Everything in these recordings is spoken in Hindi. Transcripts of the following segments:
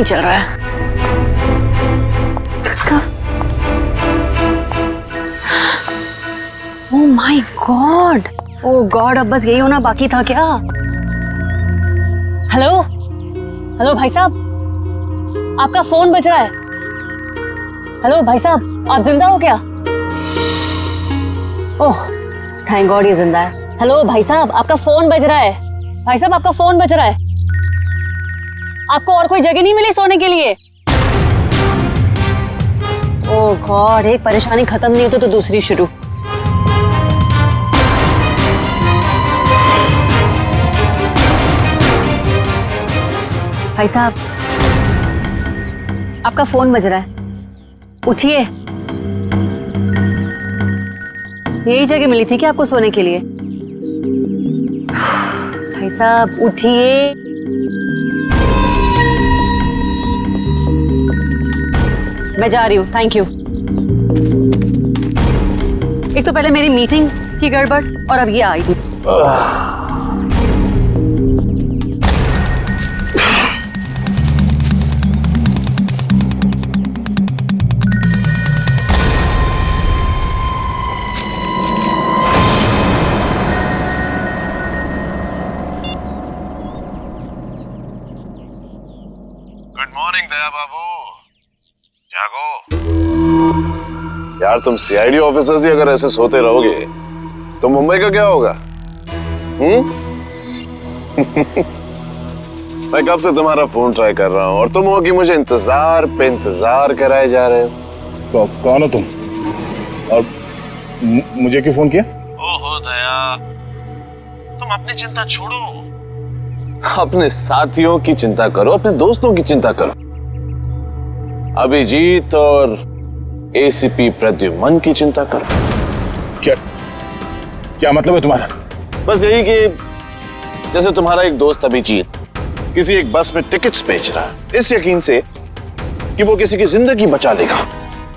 नहीं चल रहा है। किसका? Oh my God, oh God, अब बस यही होना बाकी था क्या? हेलो हेलो भाई साहब, आपका फोन बज रहा है। हेलो भाई साहब, आप जिंदा हो क्या? ओह थैंक गॉड ये जिंदा है। हेलो भाई साहब, आपका फोन बज रहा है। भाई साहब आपका फोन बज रहा है। आपको और कोई जगह नहीं मिली सोने के लिए? ओह गॉड, एक परेशानी खत्म नहीं होती तो दूसरी शुरू। भाई साहब आपका फोन बज रहा है, उठिए। यही जगह मिली थी क्या आपको सोने के लिए? भाई साहब उठिए। मैं जा रही हूँ, थैंक यू। एक तो पहले मेरी मीटिंग की गड़बड़ और अब ये आई थी। गुड मॉर्निंग दया बाबू, जागो। यार तुम सीआईडी ऑफिसर्स ही अगर ऐसे सोते रहोगे तो मुंबई का क्या होगा? मैं कब से तुम्हारा फोन ट्राई कर रहा हूँ और तुम हो कि मुझे इंतजार पे इंतजार कराए जा रहे हो। तो कौन हो तुम और मुझे क्यों फोन किया? ओहो दया, तुम अपनी चिंता छोड़ो, अपने साथियों की चिंता करो, अपने दोस्तों की चिंता करो। अभिजीत और एसीपी प्रद्युमन की चिंता करो। क्या क्या मतलब है तुम्हारा? बस यही कि जैसे तुम्हारा एक दोस्त अभिजीत किसी एक बस में टिकट्स बेच रहा है इस यकीन से कि वो किसी की जिंदगी बचा लेगा,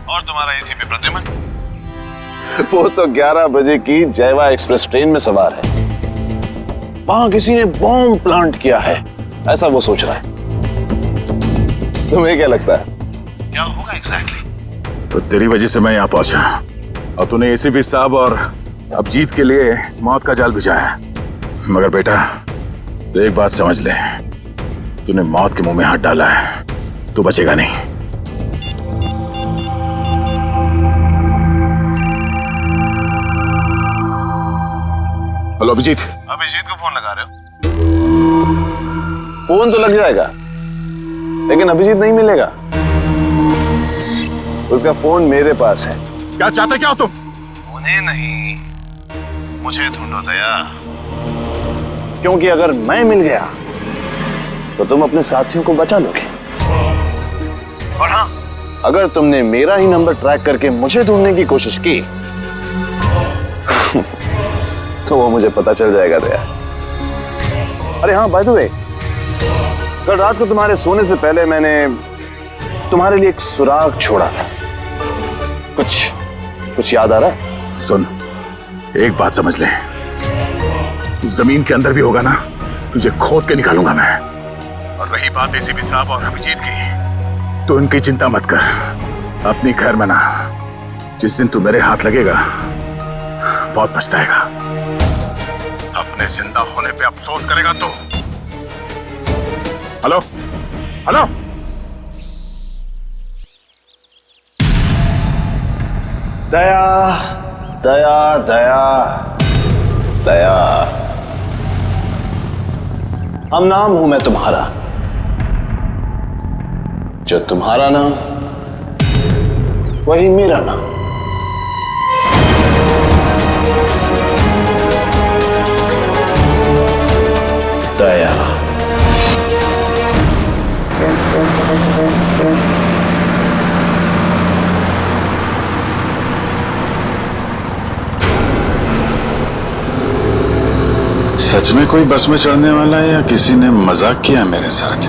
और तुम्हारा एसीपी प्रद्युमन वो तो 11 बजे की जयवा एक्सप्रेस ट्रेन में सवार है, वहां किसी ने बॉम्ब प्लांट किया है ऐसा वो सोच रहा है। तुम्हें क्या लगता है क्या होगा एग्जैक्टली? तो तेरी वजह से मैं यहाँ पहुंचा और तूने एसीपी साहब और अभिजीत के लिए मौत का जाल बिछाया। मगर बेटा तो एक बात समझ ले, तूने मौत के मुंह में हाथ डाला है, तू बचेगा नहीं। हेलो अभिजीत। अभिजीत को फोन लगा रहे हो? फोन तो लग जाएगा लेकिन अभिजीत नहीं मिलेगा, उसका फोन मेरे पास है। क्या चाहते क्या हो तुम? उन्हें नहीं, मुझे ढूंढो दया, क्योंकि अगर मैं मिल गया तो तुम अपने साथियों को बचा लोगे, और हाँ अगर तुमने मेरा ही नंबर ट्रैक करके मुझे ढूंढने की कोशिश की तो वो मुझे पता चल जाएगा दया। अरे हाँ बाय द वे, कल रात को तुम्हारे सोने से पहले मैंने तुम्हारे लिए एक सुराग छोड़ा था, कुछ याद आ रहा है? सुन, एक बात समझ ले, तू जमीन के अंदर भी होगा ना, तुझे खोद के निकालूंगा मैं। और रही बात एसीपी साहब और अभिजीत की, तो उनकी चिंता मत कर, अपनी खैर मना। जिस दिन तू मेरे हाथ लगेगा बहुत पछताएगा, अपने जिंदा होने पे अफसोस करेगा तो। हेलो हेलो, दया दया दया दया, हम नाम हूं मैं तुम्हारा, जो तुम्हारा नाम वही मेरा नाम। दया। सच में कोई बस में चढ़ने वाला है या किसी ने मजाक किया मेरे साथ?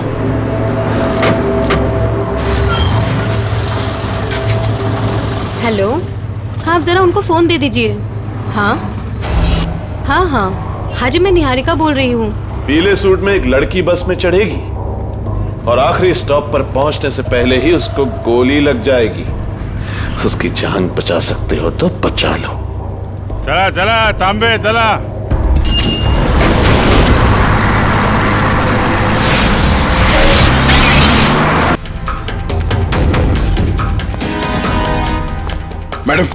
हेलो, हाँ आप जरा उनको फोन दे दीजिए। हाँ हाँ हाँ हाँ जी, मैं निहारिका बोल रही हूँ। पीले सूट में एक लड़की बस में चढ़ेगी और आखिरी स्टॉप पर पहुंचने से पहले ही उसको गोली लग जाएगी। उसकी जान बचा सकते हो तो बचा लो। चला चला तांबे चला। मैडम,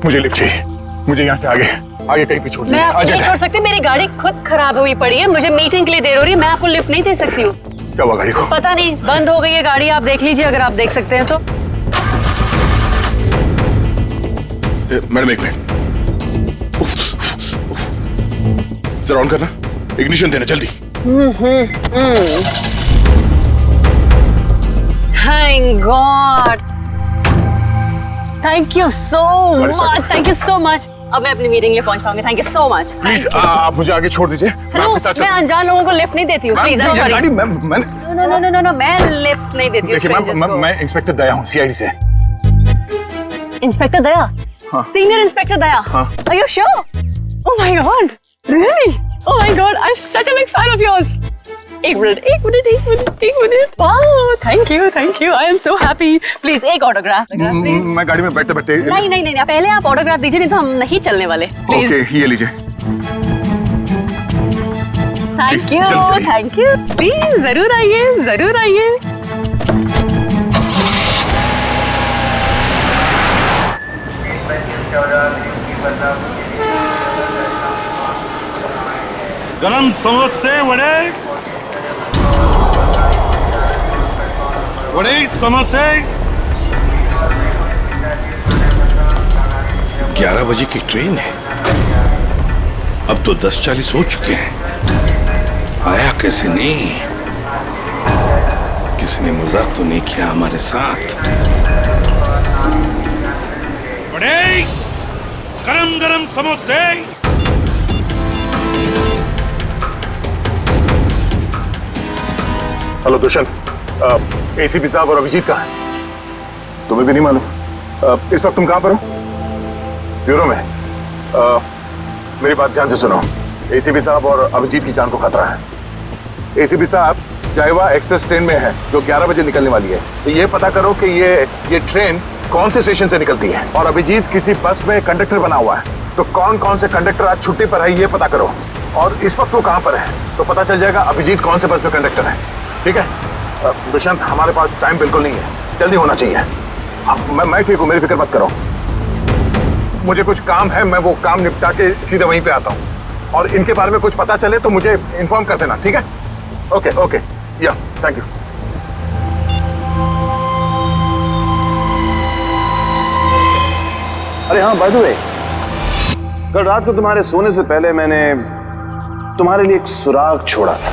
मुझे लिफ्ट चाहिए। मुझे यहाँ से आगे कहीं भी छोड़ मैं आपको नहीं छोड़ सकती, मेरी गाड़ी खुद खराब हुई पड़ी है, मुझे मीटिंग के लिए देर हो रही है, मैं आपको लिफ्ट नहीं दे सकती हूँ। क्या हुआ गाड़ी को? पता नहीं, बंद हो गई है गाड़ी, आप देख लीजिए अगर आप देख सकते हैं तो। मैडम एक मिनट, जरा ऑन करना, इग्निशन देना जल्दी। Thank God, thank you so much, thank you so much. अब मैं अपनी मीटिंग में पहुंच पाऊंगी। Thank you so much. Please आप मुझे आगे छोड़ दीजिए। हेलो, मैं अनजान लोगों को लिफ्ट नहीं देती हूँ, प्लीज। गाड़ी मैं नो, मैं लिफ्ट नहीं देती हूँ strangers को। मैं इंस्पेक्टर दया हूँ, सीआईडी से। इंस्पेक्टर दया? हाँ। सीनियर इंस्पेक्टर दया? हाँ। Are you sure? Oh my God, really? Oh my God, I'm such a big fan of yours. एक minute. Wow, thank you. I am so happy. Please एक ऑटोग्राफ। मैं गाड़ी में बैठते बैठते। नहीं, पहले आप ऑटोग्राफ दीजिए, नहीं तो हम नहीं चलने वाले। प्लीज। ओके, ये लीजिए। Thank you. प्लीज जरूर आइए। गरम समोसे वड़े समोसे। 11 बजे की ट्रेन है, अब तो 10:40 हो चुके हैं। आया कैसे नहीं? किसी ने मजाक तो नहीं किया हमारे साथ? वड़े गरम गरम समोसे। हेलो दुष्यंत, एसीपी साहब और अभिजीत कहाँ है? तुम्हें भी नहीं मालूम? इस वक्त तुम कहाँ पर हो? ब्यूरो में। मेरी बात ध्यान से सुनो। एसीपी साहब और अभिजीत की जान को खतरा है। एसीपी साहब जायवा एक्सप्रेस ट्रेन में है जो 11 बजे निकलने वाली है। तो ये पता करो कि ये ट्रेन कौन से स्टेशन से निकलती है। और अभिजीत किसी बस में कंडक्टर बना हुआ है, तो कौन से कंडक्टर आज छुट्टी पर है ये पता करो। और इस वक्त वो कहाँ पर है तो पता चल जाएगा अभिजीत कौन से बस में कंडक्टर है। ठीक है दुष्यंत, हमारे पास टाइम बिल्कुल नहीं है, जल्दी होना चाहिए। मैं ठीक हूँ, मेरी फिक्र मत करो। मुझे कुछ काम है, मैं वो काम निपटा के सीधे वहीं पे आता हूँ। और इनके बारे में कुछ पता चले तो मुझे इन्फॉर्म कर देना, ठीक है? ओके, या थैंक यू। अरे हाँ, बाय द वे, कल रात को तुम्हारे सोने से पहले मैंने तुम्हारे लिए एक सुराग छोड़ा था।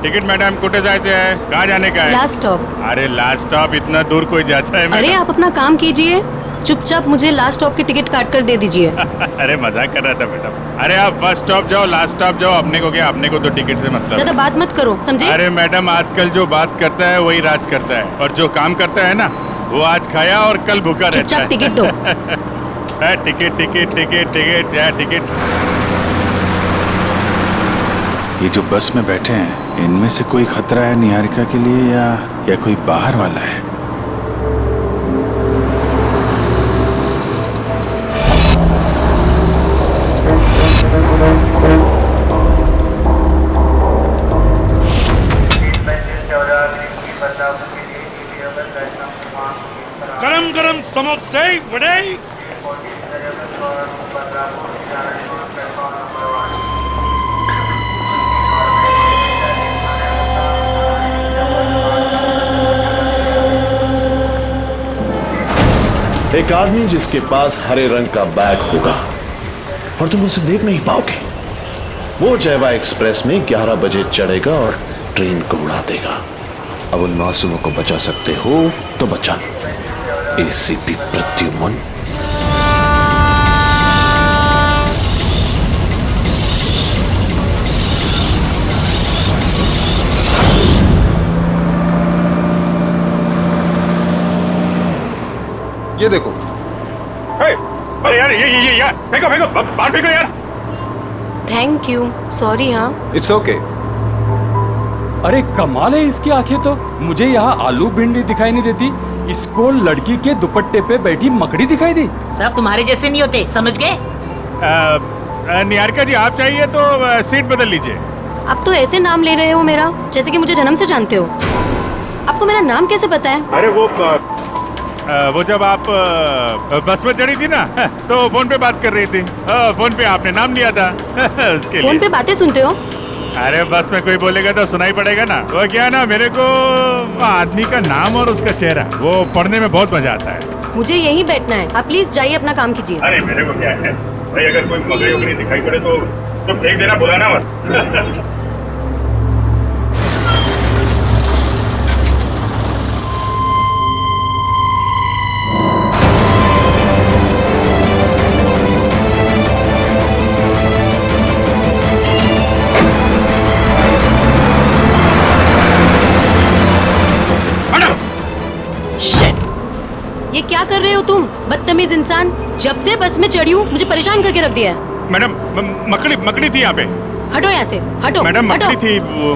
टिकट मैडम, कुठे जायचे आहे? कहाँ जाने का है? Last stop. अरे लास्ट स्टॉप इतना दूर कोई जाता है? अरे आप अपना काम कीजिए, चुपचाप मुझे लास्ट स्टॉप की टिकट काट कर दे दीजिए। अरे मजाक कर रहा था मैडम। अरे आप फर्स्ट स्टॉप जाओ, लास्ट स्टॉप जाओ, अपने को क्या, अपने को तो टिकट से मतलब। ज्यादा बात मत करो, समझे? अरे मैडम, आजकल जो बात करता है वही राज करता है, और जो काम करता है ना वो आज खाया और कल भूखा रहता है। चुपचाप टिकट दो। टिकट। ये जो बस में बैठे हैं, इनमें से कोई खतरा है निहारिका के लिए या कोई बाहर वाला है? गरम गरम समोसे वड़े। एक आदमी जिसके पास हरे रंग का बैग होगा और तुम उसे देख नहीं पाओगे, वो जयवा एक्सप्रेस में 11 बजे चढ़ेगा और ट्रेन को उड़ा देगा। अब उन मासूमों को बचा सकते हो तो बचा लो। एसीपी प्रद्युमन। ये यार फेंको फेंको बाहर फेंको यार। Thank you, sorry. हाँ इट्स ओके। अरे कमाल है इसकी आंखें तो। मुझे यहाँ आलू भिंडी दिखाई नहीं देती, इसको लड़की के दुपट्टे पे बैठी मकड़ी दिखाई दी। सब तुम्हारे जैसे नहीं होते, समझ गए? निहारिका जी आप चाहिए तो सीट बदल लीजिए। आप तो ऐसे नाम ले रहे हो मेरा जैसे कि मुझे जन्म से जानते हो। आपको मेरा नाम कैसे पता है? अरे वो जब आप बस में चढ़ी थी ना तो फोन पे बात कर रही थी। फोन पे आपने नाम लिया था उसके फोन लिए। पे बातें सुनते हो? अरे बस में कोई बोलेगा तो सुनाई पड़ेगा ना। वो क्या ना, मेरे को आदमी का नाम और उसका चेहरा वो पढ़ने में बहुत मजा आता है। मुझे यहीं बैठना है, आप प्लीज जाइए अपना काम कीजिए। अरे मेरे को क्या है भाई, अगर कोई मकड़ी वकड़ी दिखाई पड़े तो फेंक देना, बुलाना मत। ये क्या कर रहे हो तुम, बदतमीज इंसान? जब से बस में चढ़ी हूँ मुझे परेशान करके रख दिया है। मैडम मकड़ी थी यहाँ पे। हटो यहाँ से, हटो। मैडम हटो। मकड़ी थी वो।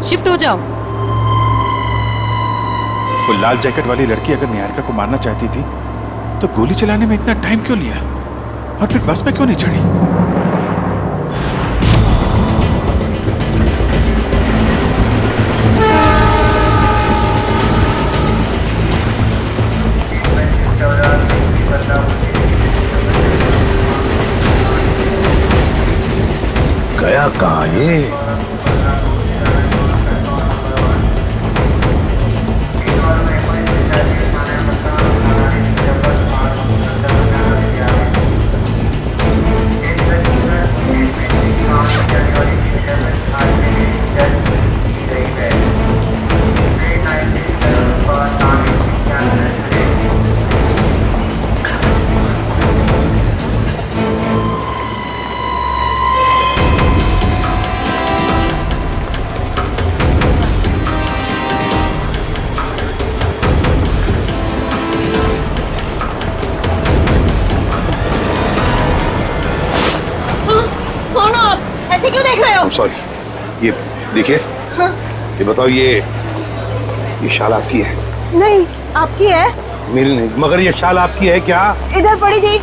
शिफ्ट हो जाओ। वो लाल जैकेट वाली लड़की अगर निहारिका को मारना चाहती थी तो गोली चलाने में इतना टाइम क्यों लिया, और फिर बस में क्यों नहीं चढ़ी? गया कहाँ ये? ऐसे क्यों देख रहे हो? सॉरी, ये देखिए। हाँ? ये बताओ, ये शाल आपकी है? नहीं, आपकी है। मेरी नहीं, मगर ये शाल आपकी है क्या? इधर पड़ी थी,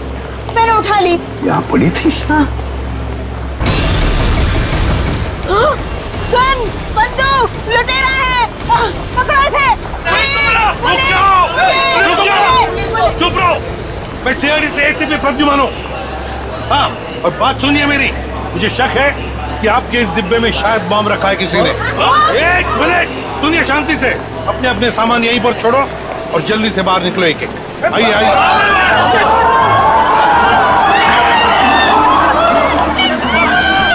मैंने उठा ली। यहाँ पड़ी थी? हाँ। गन, बंदूक, लुटेरा है। पकड़ो इसे। चुप रहो। मैं सीआईडी से एसीपी प्रद्युमन हूँ। हाँ, और बात सुनिए मेरी। मुझे शक है कि आपके इस डिब्बे में शायद बम रखा है किसी ने। एक मिनट सुनिए शांति से। अपने अपने सामान यहीं पर छोड़ो और जल्दी से बाहर निकलो। एक एक आइए आइए।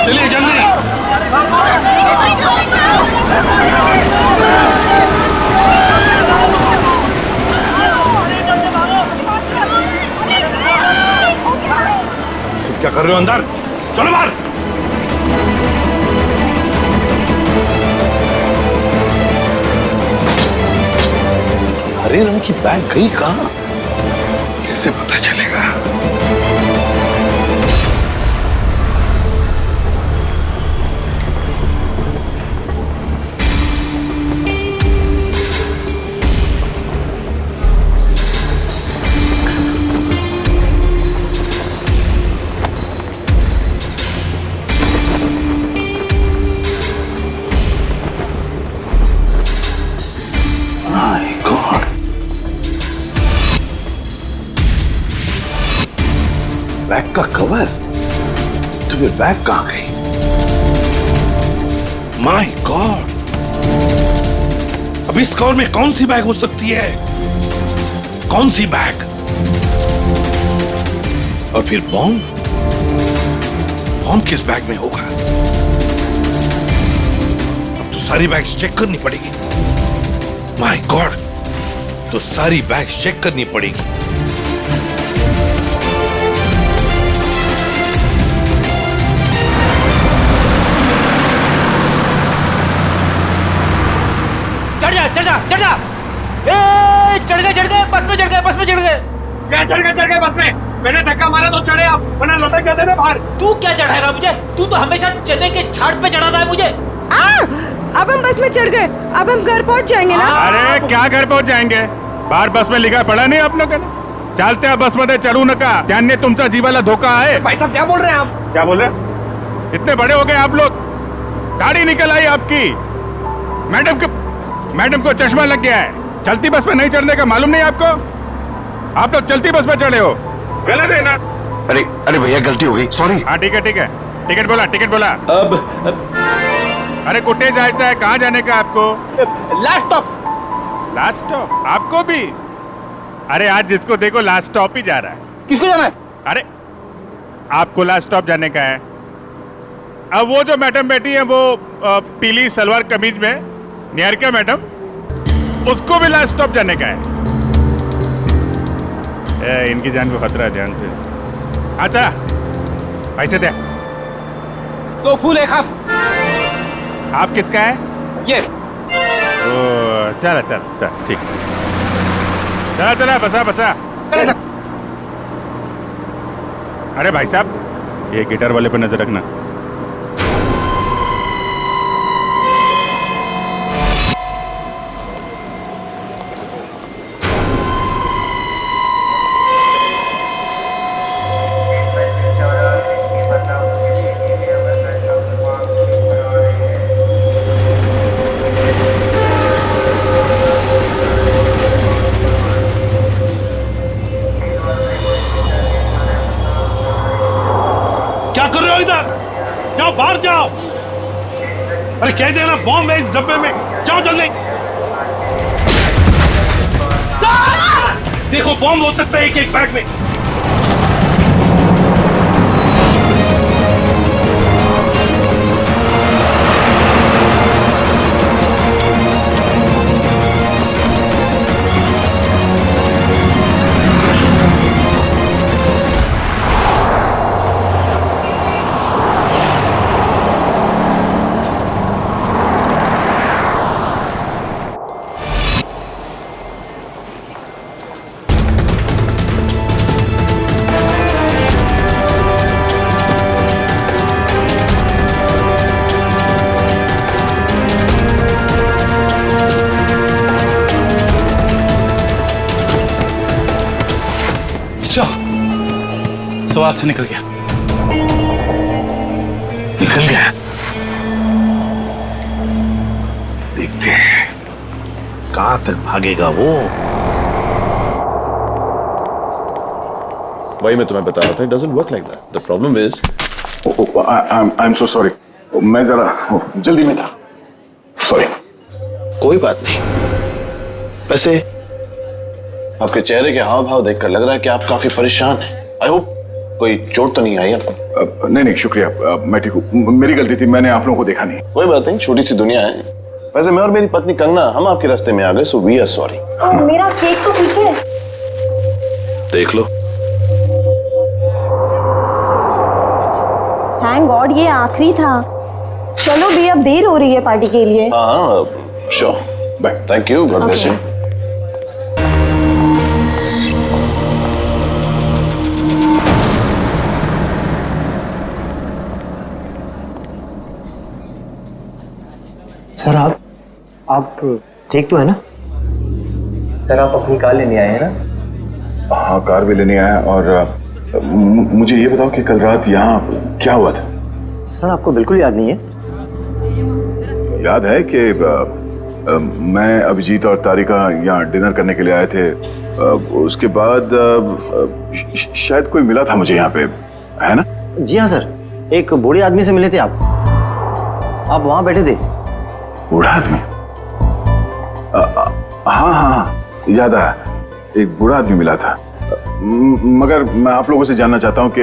चलिए जल्दी। तुम क्या कर रहे हो अंदर? चलो बाहर। हरे रंग की बैग गई कहाँ? कैसे पता चलेगा? बैग का कवर? तो फिर बैग कहां गई? My God! अब इस कवर में कौन सी बैग हो सकती है? कौन सी बैग? और फिर बॉम्ब? बॉम्ब किस बैग में होगा? अब तो सारी बैग्स चेक करनी पड़ेगी। My God! तो सारी बैग्स चेक करनी पड़ेगी। चढ़ जा, चढ़ जा, चढ़ जा। चढ़ गए, बस में चढ़ गए, बस में चढ़ गए? क्या चढ़ गए बस में? मैंने धक्का मारा तो चढ़े आप, वरना लटक जाते थे बाहर। तू क्या चढ़ाएगा मुझे? तू तो हमेशा चने के छाट पे चढ़ाता है मुझे। अब हम बस में चढ़ गए, अब हम घर पहुंच जाएंगे ना? अरे क्या घर पहुंच जाएंगे? बाहर बस में लिखा पड़ा नहीं आप लोगों ने? चालते बस मध्ये चढू नका, त्यांनी तुमचा जीवाला धोका है। भाई साहब क्या बोल रहे हैं आप? क्या बोल रहे हैं? इतने बड़े हो गए आप लोग, दाढ़ी निकल आई आपकी। मैडम को चश्मा लग गया है। चलती बस में नहीं चढ़ने का मालूम नहीं आपको? आप लोग चलती बस में चढ़े हो, गलत है ना? अरे भैया गलती हो गई, सॉरी। हाँ ठीक है। टिकट बोला। अब अरे कुटे जायचं है, कहाँ जाने का आपको? लास्ट स्टॉप आपको भी? अरे आज जिसको देखो लास्ट स्टॉप ही जा रहा है। किसको जाना है? अरे आपको लास्ट स्टॉप जाने का है। अब वो जो मैडम बैठी है वो पीली सलवार कमीज में, निहारिका मैडम, उसको भी लास्ट स्टॉप जाने का है। इनकी जान को खतरा है, ध्यान से। अच्छा पैसे दे। 2 फूल 1 हाफ। आप किसका है? ये। ओ चल ठीक। चला बसा। अरे भाई साहब, ये गिटार वाले पर नजर रखना। बाहर जाओ। अरे कह देना बॉम्ब है इस डब्बे में, जाओ जल्दी। देखो बॉम्ब हो सकता है एक बैग में। सवाल से निकल गया। देखते हैं कहां तक भागेगा वो। वही मैं तुम्हें बता रहा था, it doesn't work like that. The problem is I'm so sorry. मैं जरा जल्दी में था, सॉरी। कोई बात नहीं। वैसे आपके चेहरे के हाव भाव देखकर लग रहा है कि आप काफी परेशान हैं। आई होप कोई चोट तो नहीं आई आपको? नहीं शुक्रिया, मैं ठीक हूँ। मेरी गलती थी, मैंने आप लोगों को देखा नहीं। कोई बात नहीं, छोटी सी दुनिया है। वैसे मैं और मेरी पत्नी कंगना हम आपके रास्ते में आ गए, सो वी आर सॉरी। मेरा केक तो ठीक है। देख लो। थैंक गॉड ये आखिरी था। चलो भी अब देर हो रही है पार्टी के लिए। हाँ sure, bye. Thank you, God bless you. Sir आप ठीक तो है ना? सर आप अपनी कार लेने आए हैं ना? हाँ कार भी लेने आया। और मुझे ये बताओ कि कल रात यहाँ क्या हुआ था? सर आपको बिल्कुल याद नहीं है? याद है कि मैं, अभिजीत और तारिका यहाँ डिनर करने के लिए आए थे। उसके बाद शायद कोई मिला था मुझे यहाँ पे, है ना? जी हाँ सर, एक बूढ़े आदमी से मिले थे आप वहाँ बैठे थे। बूढ़ा आदमी? हाँ याद आया, एक बूढ़ा आदमी मिला था। मगर मैं आप लोगों से जानना चाहता हूँ कि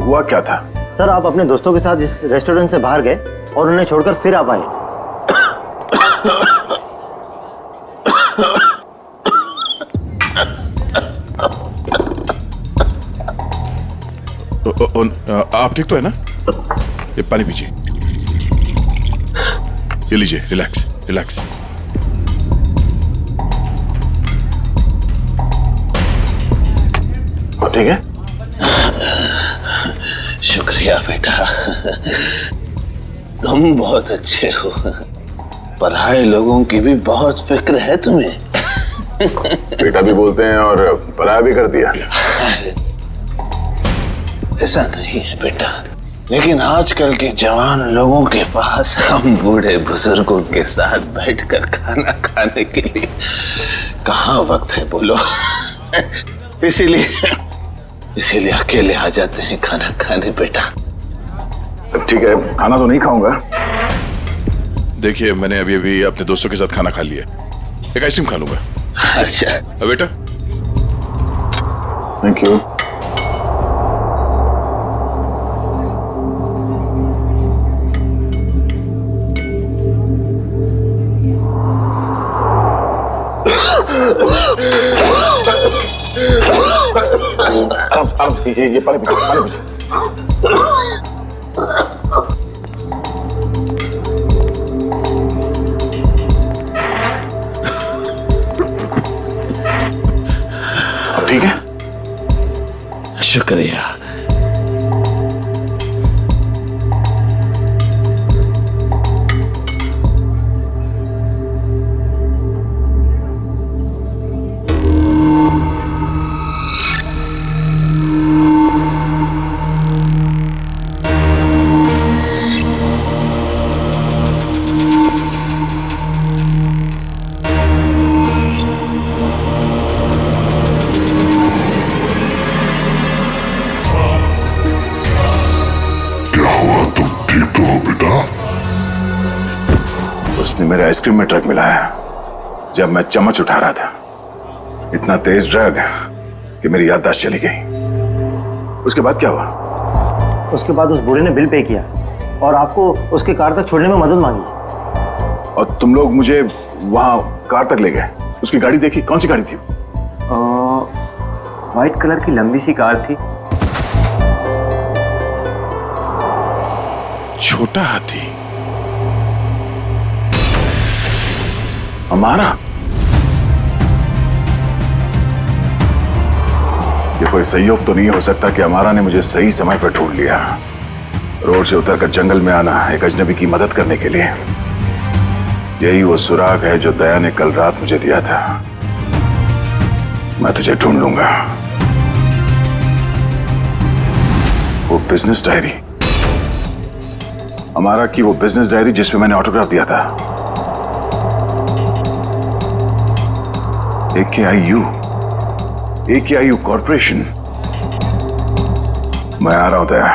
हुआ क्या था? सर आप अपने दोस्तों के साथ इस रेस्टोरेंट से बाहर गए और उन्हें छोड़कर फिर आप आए। आप ठीक तो है ना? ये पानी पीजिए, ये लीजिए, रिलैक्स। अब ठीक है? शुक्रिया बेटा, तुम बहुत अच्छे हो। पराये लोगों की भी बहुत फिक्र है तुम्हें। बेटा भी बोलते हैं और पराया भी कर दिया। अरे ऐसा नहीं है बेटा, लेकिन आजकल के जवान लोगों के पास हम बूढ़े बुजुर्गों के साथ बैठकर खाना खाने के लिए कहाँ वक्त है बोलो। इसीलिए अकेले आ जाते हैं खाना खाने बेटा। ठीक है, खाना तो नहीं खाऊंगा। देखिए, मैंने अभी अभी अपने दोस्तों के साथ खाना खा लिया, एक आइसक्रीम खा लूंगा। अच्छा बेटा। Thank you. ये पानी पीछे। ठीक है, शुक्रिया। उसने मेरे आइसक्रीम में ड्रग मिलाया जब मैं चम्मच उठा रहा था। इतना तेज ड्रग कि मेरी याददाश्त चली गई। उसके बाद क्या हुआ? उसके बाद उस बूढ़े ने बिल पे किया और आपको उसके कार तक छोड़ने में मदद मांगी। और तुम लोग मुझे वहां कार तक ले गए। उसकी गाड़ी देखी? कौन सी गाड़ी थी? व्हाइट कलर की लंबी सी कार थी। छोटा हाथी? हमारा? ये कोई संयोग तो नहीं हो सकता कि हमारा ने मुझे सही समय पर ढूंढ लिया, रोड से उतरकर जंगल में आना एक अजनबी की मदद करने के लिए। यही वो सुराग है जो दया ने कल रात मुझे दिया था। मैं तुझे ढूंढ लूंगा। वो बिजनेस डायरी, हमारा की वो बिजनेस डायरी जिसमें मैंने ऑटोग्राफ दिया था। AKIU corporation. मैं आ रहा हूं दया।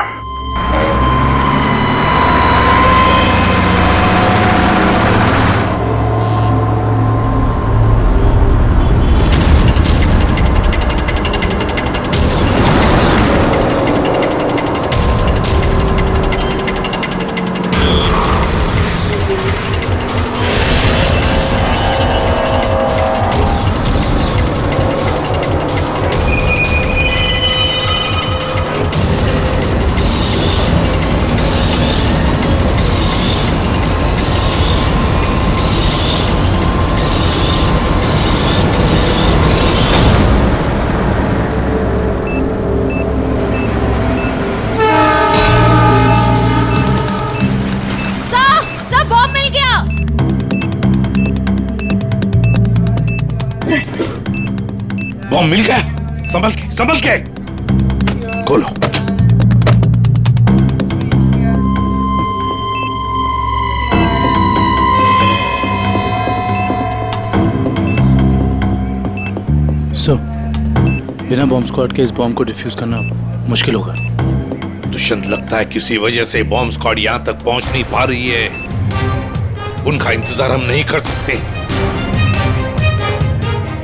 बॉम्ब मिल गया। संभल के खोलो। सर, बिना बॉम्ब स्क्वाड के इस बॉम्ब को डिफ्यूज करना मुश्किल होगा। दुष्यंत, लगता है किसी वजह से बॉम्ब स्क्वाड यहाँ तक पहुंच नहीं पा रही है। उनका इंतजार हम नहीं कर सकते।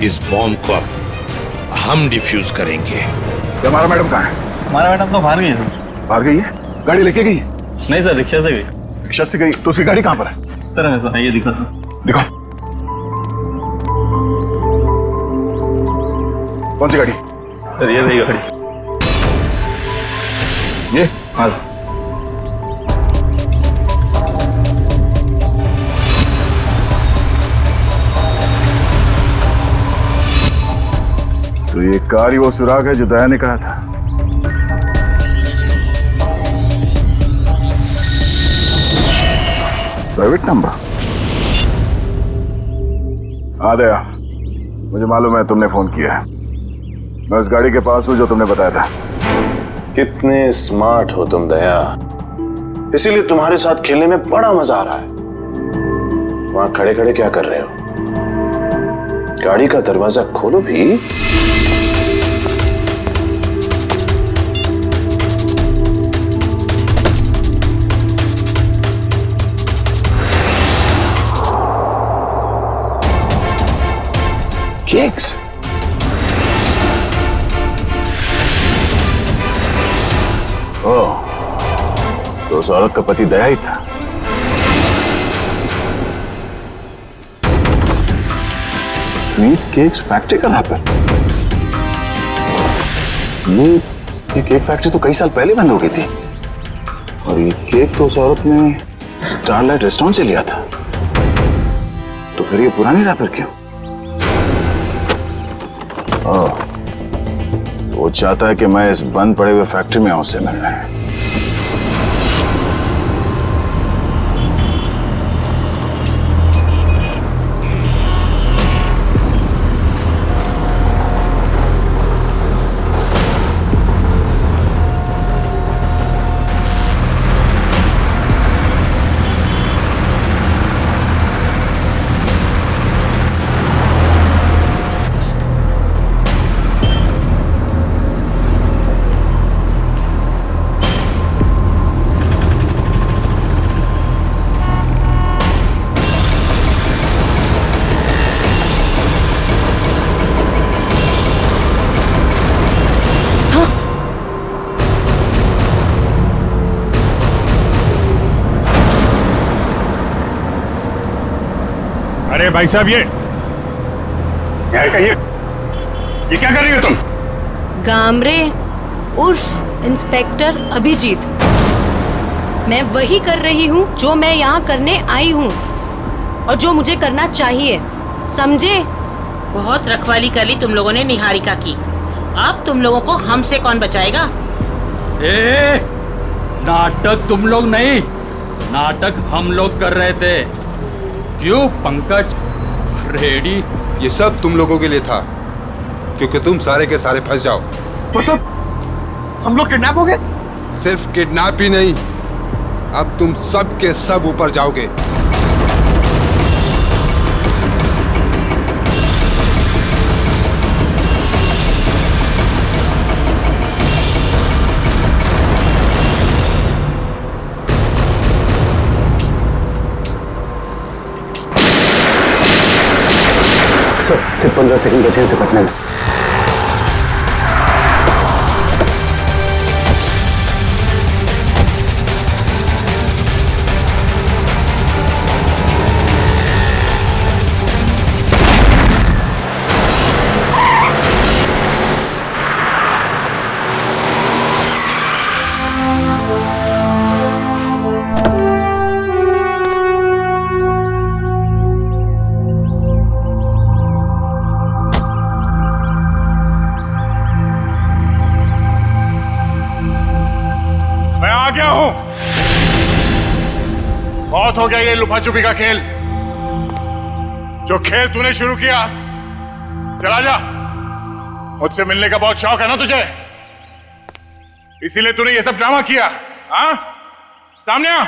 इस बॉम्ब को अब हम डिफ्यूज करेंगे। हमारा मैडम कहाँ है? हमारा मैडम तो बाहर गई है सर। बाहर गई है? गाड़ी लेके गई? नहीं सर, रिक्शा से गई। रिक्शा से गई? तो उसकी गाड़ी कहाँ पर है? इस तरह में तो ये दिखा था। दिखाओ। कौन सी गाड़ी? सर ये रही गाड़ी। ये? हाँ। तो ये ये कार ही वो सुराग है जो दया ने कहा था। Private number. हाँ दया, मुझे मालूम है तुमने फोन किया है। मैं उस गाड़ी के पास हूं जो तुमने बताया था। कितने स्मार्ट हो तुम दया, इसीलिए तुम्हारे साथ खेलने में बड़ा मजा आ रहा है। वहां खड़े खड़े क्या कर रहे हो? गाड़ी का दरवाजा खोलो भी। केक्स। ओह, तो उस औरत का पति दया ही था। स्वीट केक्स फैक्ट्री का रैपर। ये केक फैक्ट्री तो कई साल पहले बंद हो गई थी, और ये केक तो उस औरत ने स्टारलाइट रेस्टोरेंट से लिया था। तो फिर ये पुरानी रैपर क्यों? वो चाहता है कि मैं इस बंद पड़े हुए फैक्ट्री में आऊं उससे मिलने। अरे भाई साहब, ये क्या कर रही हो तुम? गामरे उर्फ इंस्पेक्टर अभिजीत, मैं वही कर रही हूँ जो मैं यहाँ करने आई हूँ और जो मुझे करना चाहिए, समझे? बहुत रखवाली कर ली तुम लोगों ने निहारिका की। अब तुम लोगों को हमसे कौन बचाएगा? ए, नाटक तुम लोग नहीं, नाटक हम लोग कर रहे थे। क्यों पंकज, फ्रेडी? ये सब तुम लोगों के लिए था, क्योंकि तुम सारे के सारे फंस जाओ। तो सब हम लोग किडनैप हो गए? सिर्फ किडनैप ही नहीं, अब तुम सब के सब ऊपर जाओगे। सिर्फ 15 सेकंड बचे से पटने में। बहुत हो गया ये लुका छुपी का खेल। जो खेल तूने शुरू किया, चला जा। मुझसे मिलने का बहुत शौक है ना तुझे, इसीलिए तूने ये सब ड्रामा किया। हाँ, सामने आ।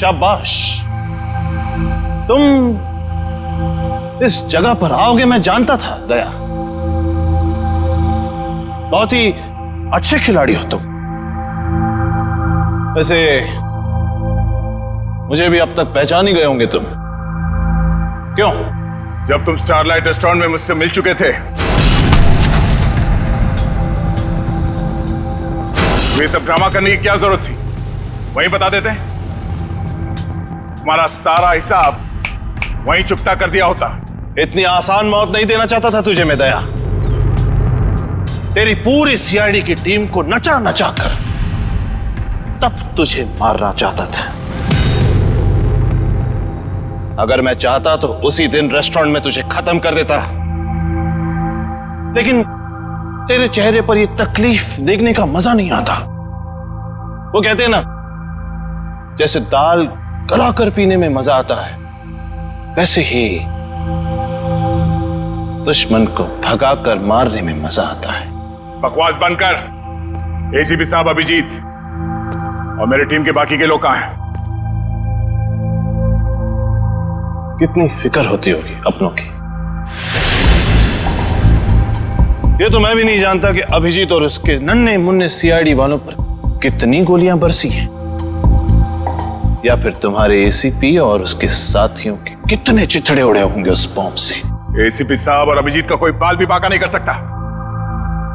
शाबाश। तुम इस जगह पर आओगे मैं जानता था दया। बहुत ही अच्छे खिलाड़ी हो तुम। वैसे मुझे भी अब तक पहचान ही गए होंगे तुम। क्यों? जब तुम स्टारलाइट रेस्टोरेंट में मुझसे मिल चुके थे, ये सब ड्रामा करने की क्या जरूरत थी? वहीं बता देते। तुम्हारा सारा हिसाब वहीं चुकता कर दिया होता। इतनी आसान मौत नहीं देना चाहता था तुझे मैं दया। तेरी पूरी सीआईडी की टीम को नचा नचा कर तब तुझे मारना चाहता था। अगर मैं चाहता तो उसी दिन रेस्टोरेंट में तुझे खत्म कर देता, लेकिन तेरे चेहरे पर यह तकलीफ देखने का मजा नहीं आता। वो कहते हैं ना, जैसे दाल गलाकर पीने में मजा आता है, वैसे ही दुश्मन को भगाकर मारने में मजा आता है। बकवास बंद कर। एसीपी साहब अभिजीत और मेरी टीम के बाकी के लोग कहां हैं? कितनी फिक्र होती होगी अपनों की। ये तो मैं भी नहीं जानता कि अभिजीत और उसके नन्हे मुन्ने सीआईडी वालों पर कितनी गोलियां बरसी हैं, या फिर तुम्हारे एसीपी और उसके साथियों के कितने चिथड़े उड़े होंगे उस बॉम्ब से। एसीपी साहब और अभिजीत का कोई बाल भी बाका नहीं कर सकता।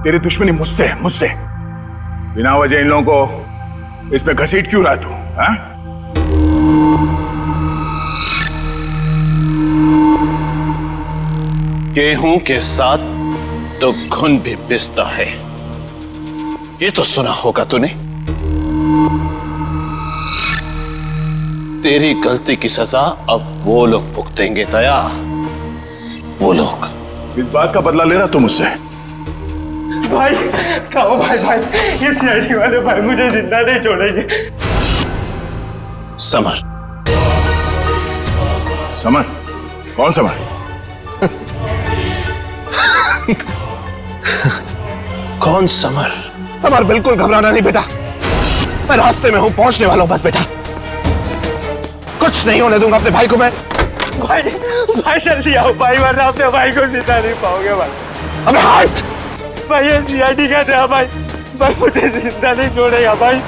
तेरी दुश्मनी मुझसे मुझसे बिना वजह इन लोगों को इसमें घसीट क्यों रहा तू? हाँ? गेहूं के साथ तो घुन भी पिसता है, ये तो सुना होगा तूने। तेरी गलती की सजा अब वो लोग भुगतेंगे दया, वो लोग। इस बात का बदला ले रहा तू मुझसे? भाई कहो भाई, ये सीआईडी वाले भाई मुझे जिंदा नहीं छोड़ेंगे। समर। समर? कौन समर? कौन समर? समर बिल्कुल घबराना नहीं बेटा, मैं रास्ते में हूं, पहुंचने वाला हूं बस बेटा। कुछ नहीं होने दूंगा अपने भाई को मैं। भाई जल्दी आओ भाई, वरना अपने भाई को जिंदा नहीं पाओगे भाई। अबे हाथ! भाई ये सीआईडी का था भाई मुझे जिंदा नहीं छोड़ेगा भाई।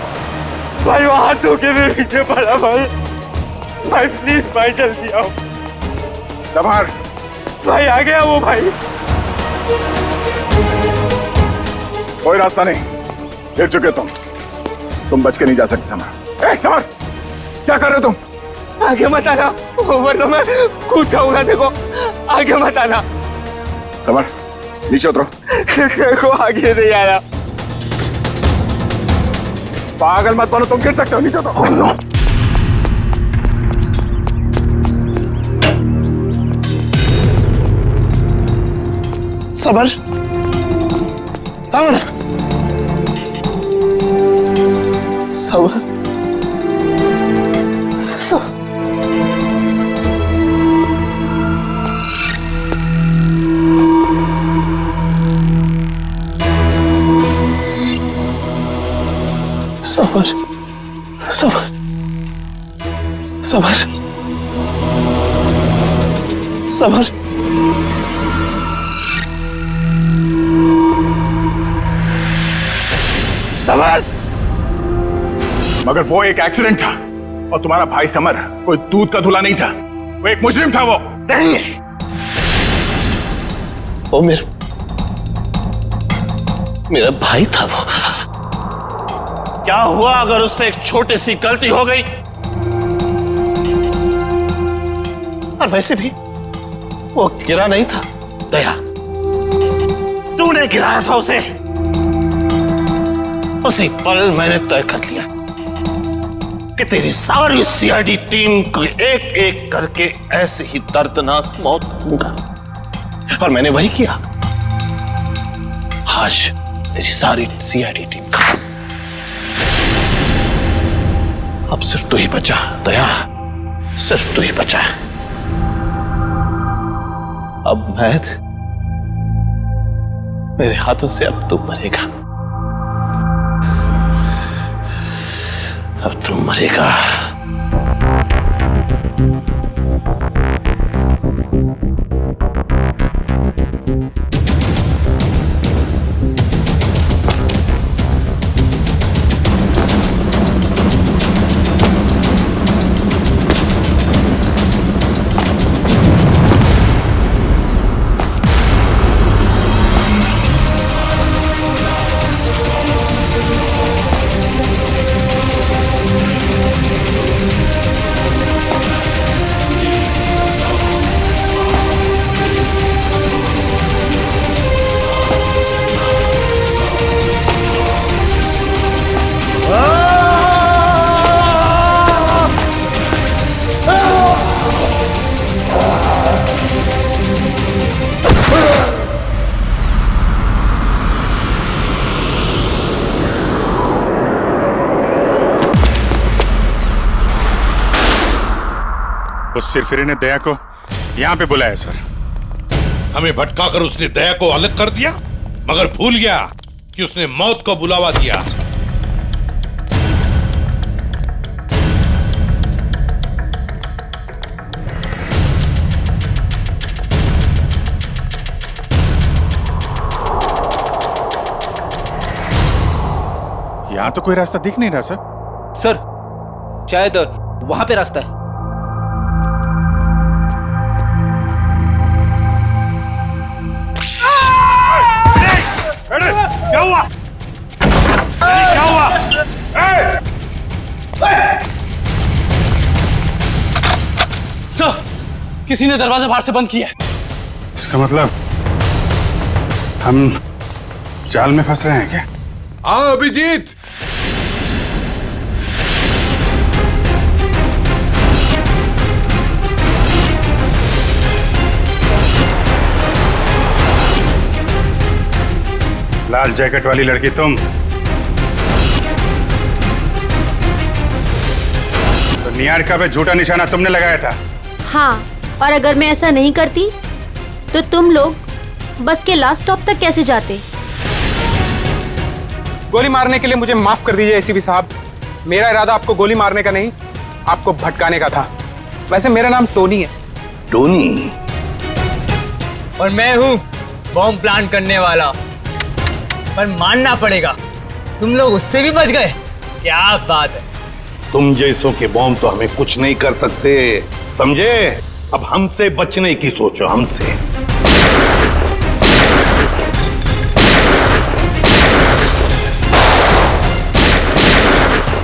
भाई वो हाथ धो के मेरे पीछे पड़ा भाई प्लीज भाई जल्दी आओ। समर! भाई आ गया वो भाई। कोई रास्ता नहीं, गिर चुके तुम बच के नहीं जा सकते समर। समर क्या कर रहे हो तुम? आगे मत आना, वरना मैं कूद जाऊंगा। देखो आगे मत आना। समर नीचे उतरो। देखो आगे नहीं आया। पागल मत बनो, तुम गिर सकते हो, नीचे उतरो। नो। समर, समर, समर, समर, समर, समर, समर, समर। मगर वो एक एक्सीडेंट था और तुम्हारा भाई समर कोई दूध का धुला नहीं था, वो एक मुजरिम था। वो नहीं, वो मेरा भाई था। वो क्या हुआ अगर उससे एक छोटी सी गलती हो गई? और वैसे भी वो गिरा नहीं था दया, तूने गिराया था उसे। उसी पल मैंने तय कर लिया कि तेरी सारी सीआईडी टीम को एक एक करके ऐसे ही दर्दनाक मौत दूंगा, और मैंने वही किया। आज तेरी सारी सीआईडी टीम का अब सिर्फ तू ही बचा दया, सिर्फ तू ही बचा। अब मेरे हाथों से अब तू मरेगा, अब तू मरेगा। उस सिरफिरे ने दया को यहाँ पे बुलाया सर। हमें भटकाकर उसने दया को अलग कर दिया, मगर भूल गया कि उसने मौत को बुलावा दिया। यहाँ तो कोई रास्ता दिख नहीं रहा सर। सर शायद वहां पे रास्ता है। क्या हुआ? क्या हुआ? सर, किसी ने दरवाजा बाहर से बंद किया है। इसका मतलब हम जाल में फंस रहे हैं क्या? हाँ अभिजीत, लाल जैकेट वाली लड़की तुम? तो निहारिका पे झूठा निशाना तुमने लगाया था? हाँ, और अगर मैं ऐसा नहीं करती तो तुम लोग बस के लास्ट स्टॉप तक कैसे जाते? गोली मारने के लिए मुझे माफ कर दीजिए एसीपी साहब। मेरा इरादा आपको गोली मारने का नहीं, आपको भटकाने का था। वैसे मेरा नाम टोनी है। टोनी? और मैं हूँ बॉम्ब प्लांट करने वाला। पर मानना पड़ेगा, तुम लोग उससे भी बच गए। क्या बात है। तुम जैसों के बॉम्ब तो हमें कुछ नहीं कर सकते, समझे? अब हमसे बचने की सोचो, हमसे।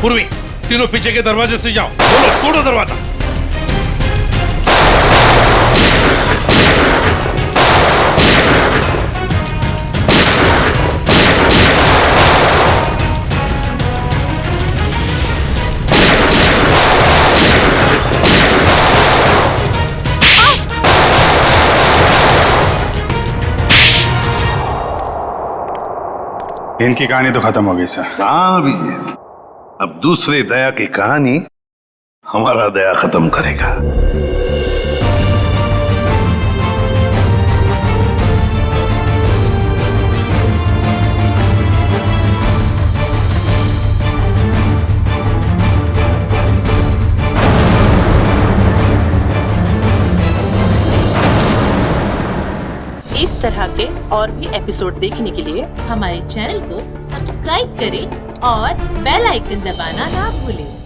पूर्वी, तीनों पीछे के दरवाजे से जाओ। तोड़ो दरवाजा। इनकी कहानी तो खत्म हो गई सर। हाँ अभिजीत, अब दूसरे दया की कहानी हमारा दया खत्म करेगा। इस तरह के और भी एपिसोड देखने के लिए हमारे चैनल को सब्सक्राइब करें और बेल आइकन दबाना ना भूलें।